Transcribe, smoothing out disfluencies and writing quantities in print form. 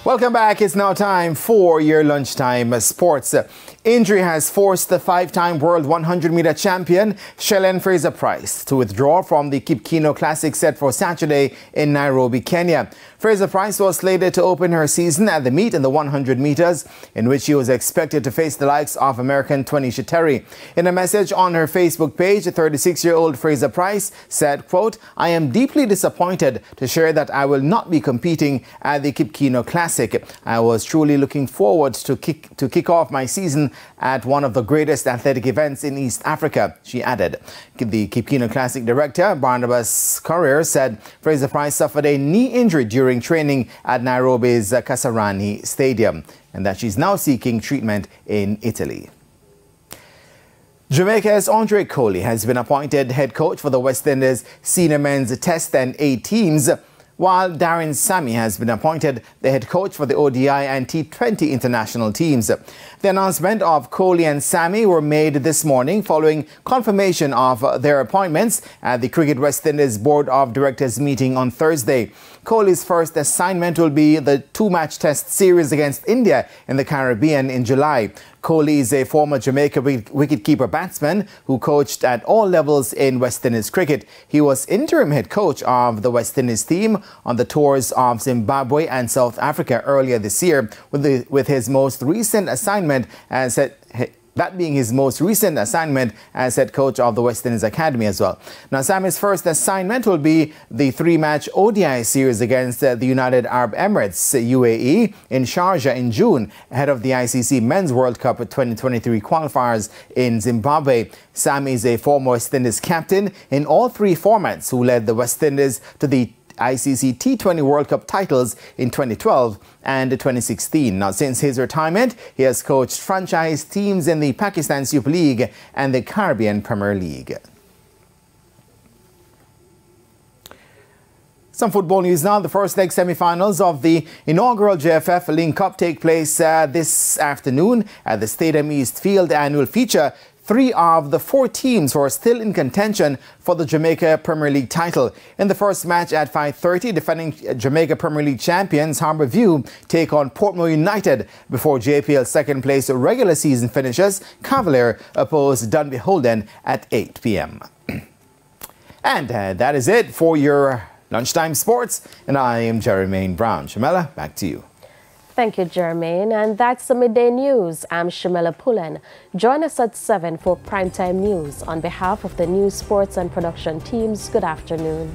Welcome back. It's now time for your lunchtime sports. Injury has forced the five-time world 100-meter champion Shelly-ann Fraser-Pryce to withdraw from the Kip Keino Classic set for Saturday in Nairobi, Kenya. Fraser-Pryce was slated to open her season at the meet in the 100 meters, in which she was expected to face the likes of American Twanisha Terry. In a message on her Facebook page, 36-year-old Fraser-Pryce said, quote, "I am deeply disappointed to share that I will not be competing at the Kip Keino Classic. I was truly looking forward to kick off my season at one of the greatest athletic events in East Africa," she added. The Kip Keino Classic director, Barnabas Courier, said Fraser-Pryce suffered a knee injury during training at Nairobi's Kasarani Stadium and that she's now seeking treatment in Italy. Jamaica's Andre Coley has been appointed head coach for the West Indies senior men's Test and A teams, while Darren Sammy has been appointed the head coach for the ODI and T20 international teams. The announcement of Coley and Sammy were made this morning following confirmation of their appointments at the Cricket West Indies Board of Directors meeting on Thursday. Coley's first assignment will be the two-match test series against India in the Caribbean in July. Coley is a former Jamaica wicketkeeper batsman who coached at all levels in West Indies cricket. He was interim head coach of the West Indies team on the tours of Zimbabwe and South Africa earlier this year, with his most recent assignment as that being his most recent assignment as head coach of the West Indies Academy as well. Now, Sammy's first assignment will be the three-match ODI series against the United Arab Emirates, UAE, in Sharjah in June, ahead of the ICC Men's World Cup 2023 qualifiers in Zimbabwe. Sammy is a former West Indies captain in all three formats who led the West Indies to the ICC T20 World Cup titles in 2012 and 2016. Now, since his retirement, he has coached franchise teams in the Pakistan Super League and the Caribbean Premier League. Some football news now. The first leg semi-finals of the inaugural JFF Link Cup take place this afternoon at the Stadium East Field and will feature three of the four teams who are still in contention for the Jamaica Premier League title. In the first match at 5:30, defending Jamaica Premier League champions Harbourview take on Portmore United before JPL's second place regular season finishers Cavalier oppose Dunby Holden at 8 p.m. And that is it for your lunchtime sports. And I am Jermaine Brown. Shamela, back to you. Thank you, Jermaine. And that's the Midday News. I'm Shamela Pullen. Join us at 7 for Primetime News. On behalf of the news, sports and production teams, good afternoon.